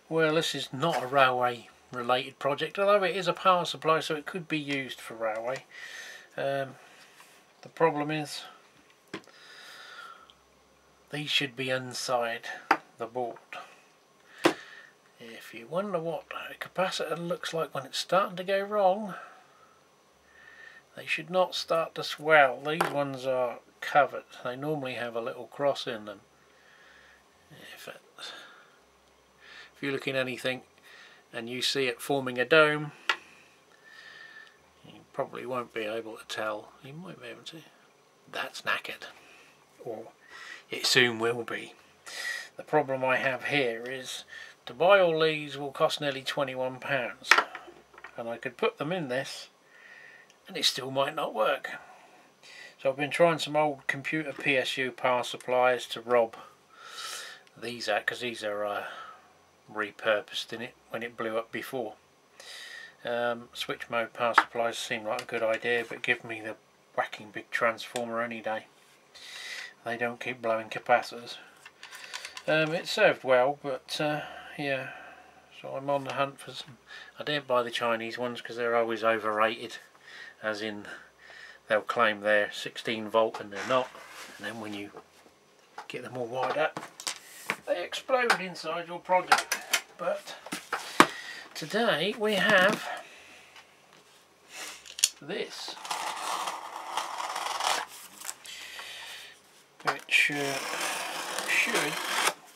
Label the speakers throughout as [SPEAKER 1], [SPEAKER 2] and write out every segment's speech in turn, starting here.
[SPEAKER 1] Well, this is not a railway related project, although it is a power supply, so it could be used for railway. The problem is these should be inside the board. If you wonder what a capacitor looks like when it's starting to go wrong, they should not start to swell. These ones are covered. They normally have a little cross in them. If you're looking at anything and you see it forming a dome, you probably won't be able to tell. You might be able to. That's knackered, or it soon will be. The problem I have here is to buy all these will cost nearly £21, and I could put them in this and it still might not work. So I've been trying some old computer PSU power supplies to rob these out, because these are repurposed in it when it blew up before. Switch mode power supplies seem like a good idea, but give me the whacking big transformer any day. They don't keep blowing capacitors. It served well, but yeah, so I'm on the hunt for some. I didn't buy the Chinese ones because they're always overrated, as in they'll claim they're 16 volt and they're not, and then when you get them all wired up they explode inside your project. But today we have this, which should,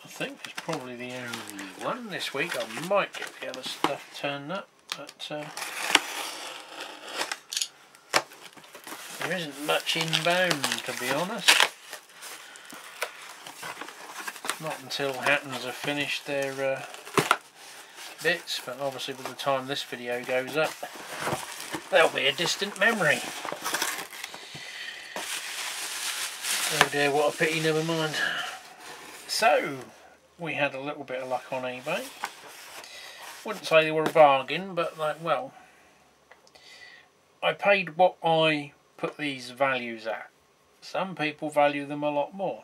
[SPEAKER 1] I think, is probably the only one this week. I might get the other stuff turned up, but there isn't much inbound, to be honest. Not until Hattons have finished their bits, but obviously by the time this video goes up they'll be a distant memory. Oh dear, what a pity, never mind. So, we had a little bit of luck on eBay. Wouldn't say they were a bargain, but like, well, I paid what I put these values at. Some people value them a lot more,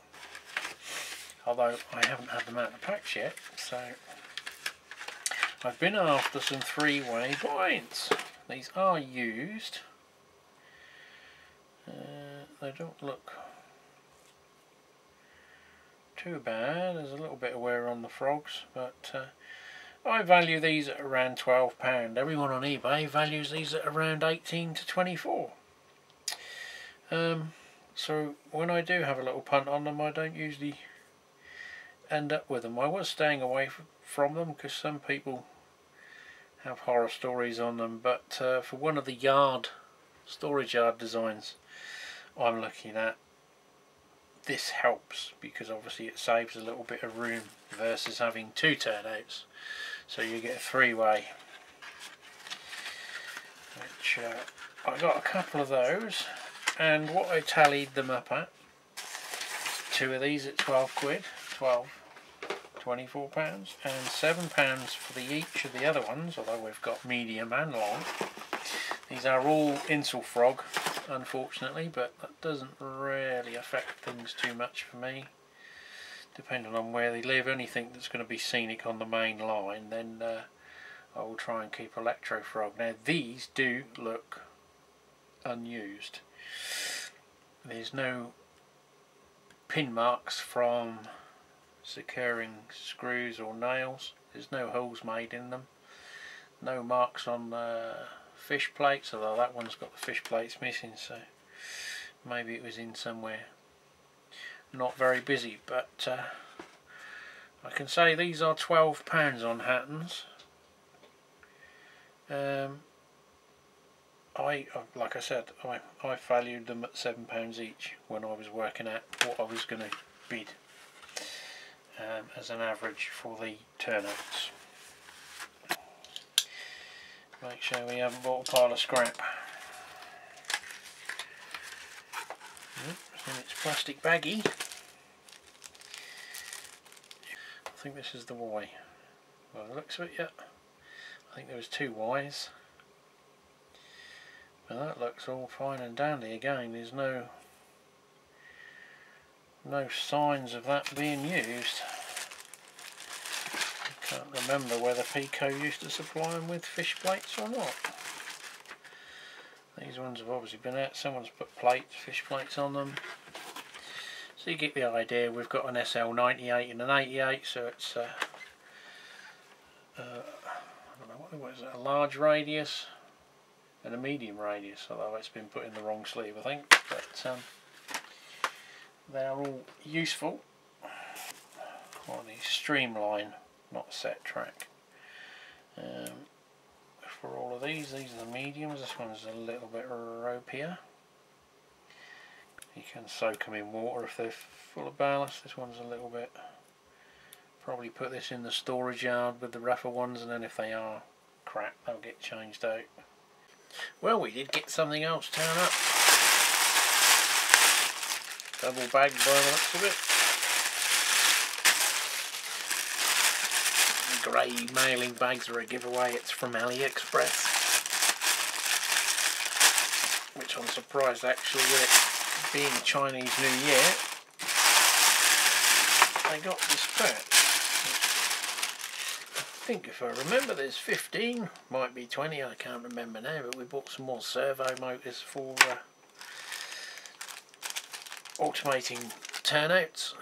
[SPEAKER 1] although I haven't had them out of the packs yet, so I've been after some three-way blinds. These are used. They don't look too bad. There's a little bit of wear on the frogs, but I value these at around £12. Everyone on eBay values these at around 18 to 24. So when I do have a little punt on them, I don't usually end up with them. I was staying away from them because some people have horror stories on them, but for one of the storage yard designs I'm looking at, this helps because obviously it saves a little bit of room versus having two turnouts, so you get a three-way, which I got a couple of those, and what I tallied them up at, two of these at 12 quid, 24 pounds, and £7 for each of the other ones, although we've got medium and long. These are all Insel Frog, unfortunately, but that doesn't really affect things too much for me. Depending on where they live, anything that's going to be scenic on the main line, then I will try and keep Electro Frog. Now these do look unused. There's no pin marks from securing screws or nails. There's no holes made in them. No marks on fish plates, although that one's got the fish plates missing, so maybe it was in somewhere not very busy. But I can say these are £12 on Hattons. Like I said, I valued them at £7 each when I was working out what I was going to bid as an average for the turnouts. Make sure we haven't bought a pile of scrap. It's in its plastic baggie. I think this is the Y. By the looks of it, yeah. I think there was two Ys. But that looks all fine and dandy again. There's no signs of that being used. Can't remember whether Pico used to supply them with fish plates or not. These ones have obviously been out. Someone's put plates, fish plates on them. So you get the idea. We've got an SL98 and an 88, so it's I don't know, what is it, a large radius and a medium radius, although it's been put in the wrong sleeve I think, but they're all useful. Quality streamline, not set track. For all of these are the mediums. This one's a little bit ropier. You can soak them in water if they're full of ballast. This one's a little bit, probably put this in the storage yard with the rougher ones, and then if they are crap they'll get changed out. Well, we did get something else turn up. Double bag by the looks of it. Grey mailing bags are a giveaway. It's from AliExpress, which I'm surprised actually, with it being Chinese New Year, they got this back. I think if I remember there's 15, might be 20, I can't remember now, but we bought some more servo motors for automating turnouts,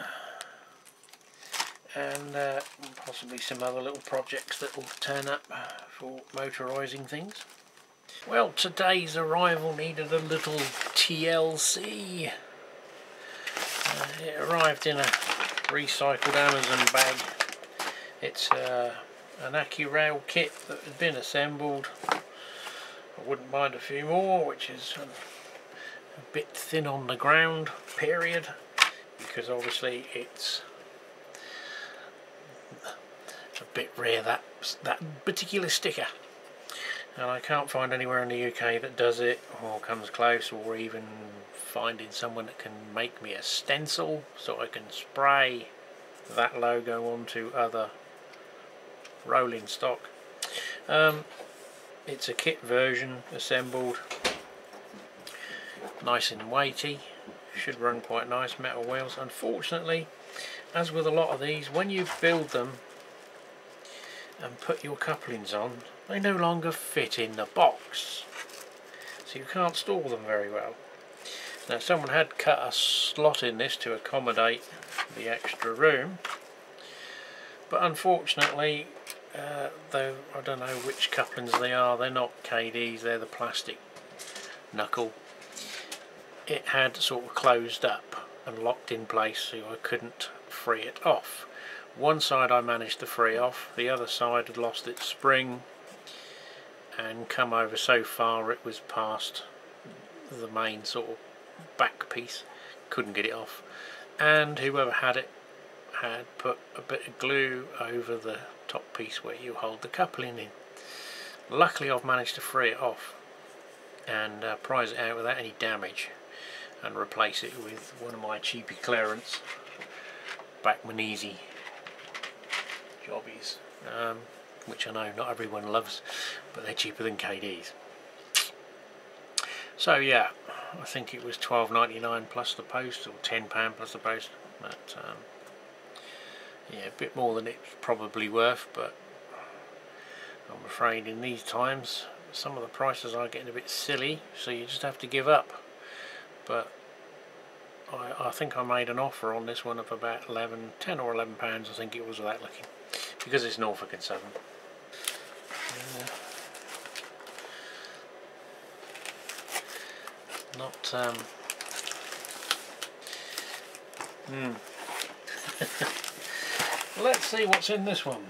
[SPEAKER 1] and possibly some other little projects that will turn up for motorising things. Well, today's arrival needed a little TLC. It arrived in a recycled Amazon bag. It's an AccuRail kit that had been assembled. I wouldn't mind a few more, which is a bit thin on the ground, period, because obviously it's a bit rare, that particular sticker, and I can't find anywhere in the UK that does it or comes close, or even finding someone that can make me a stencil so I can spray that logo onto other rolling stock. It's a kit version, assembled, nice and weighty, should run quite nice, metal wheels. Unfortunately, as with a lot of these, when you build them and put your couplings on, they no longer fit in the box, so you can't store them very well. Now, someone had cut a slot in this to accommodate the extra room, but unfortunately, though I don't know which couplings they are, they're not KDs, they're the plastic knuckle. It had sort of closed up and locked in place, so I couldn't free it off. One side I managed to free off, the other side had lost its spring and come over so far it was past the main sort of back piece, couldn't get it off, and whoever had it had put a bit of glue over the top piece where you hold the coupling in. Luckily I've managed to free it off and prise it out without any damage and replace it with one of my cheapy clearance Backman-Easy jobbies, which I know not everyone loves, but they're cheaper than KDs. So yeah, I think it was £12.99 plus the post, or £10 plus the post, but yeah, a bit more than it's probably worth, but I'm afraid in these times some of the prices are getting a bit silly, so you just have to give up. But I think I made an offer on this one of about 10 or 11 pounds, I think it was, without looking, because it's Norfolk and Southern. Not Let's see what's in this one.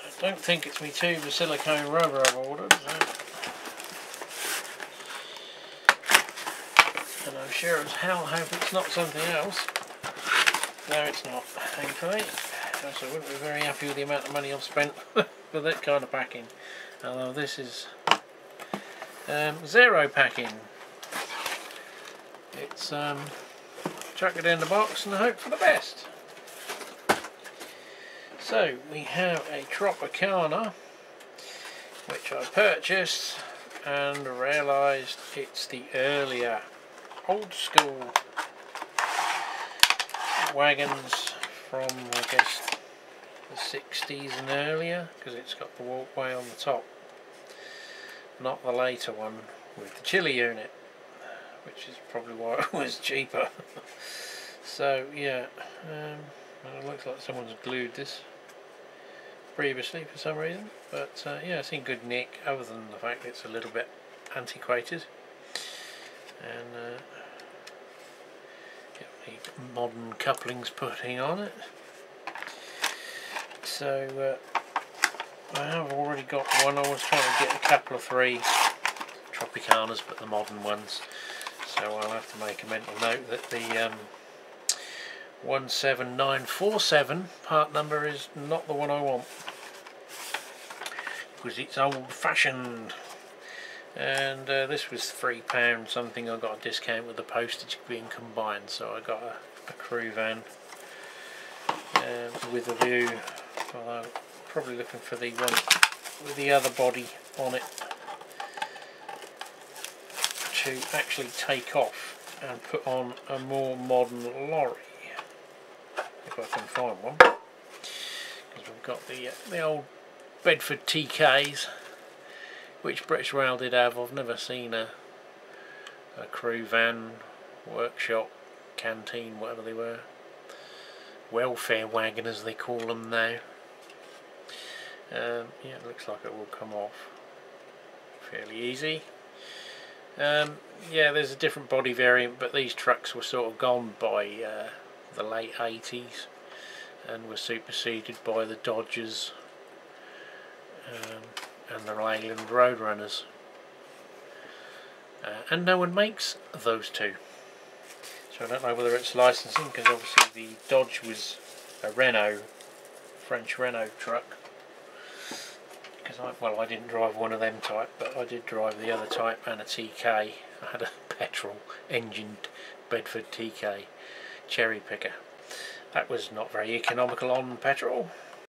[SPEAKER 1] I don't think it's my tube of silicone rubber I've ordered, and I'm sure as hell hope it's not something else. No, it's not, thankfully. Else I wouldn't be very happy with the amount of money I've spent for that kind of packing. Although this is zero packing. It's chuck it in the box and hope for the best. So we have a Tropicana, which I purchased and realised it's the earlier old school wagons from, I guess, the 60s and earlier, because it's got the walkway on the top. Not the later one with the chili unit, which is probably why it was cheaper. So yeah, well, it looks like someone's glued this previously for some reason, but yeah, it's in good nick, other than the fact it's a little bit antiquated. And get the modern couplings putting on it. So I have already got one. I was trying to get a couple of 3 Tropicanas, but the modern ones. So I'll have to make a mental note that the 17947 part number is not the one I want, because it's old fashioned. And this was £3 something. I got a discount with the postage being combined, so I got a crew van with a view. Although probably looking for the one with the other body on it to actually take off and put on a more modern lorry, if I can find one. Because we've got the old Bedford TKs, which British Rail did have. I've never seen a crew van, workshop, canteen, whatever they were, welfare wagon as they call them now. Yeah, it looks like it will come off fairly easy. Yeah, there's a different body variant, but these trucks were sort of gone by the late 80s and were superseded by the Dodgers and the Leyland Roadrunners, and no one makes those two, so I don't know whether it's licensing, because obviously the Dodge was a Renault, French Renault truck. Because I didn't drive one of them type, but I did drive the other type and a TK. I had a petrol engined Bedford TK cherry picker. That was not very economical on petrol,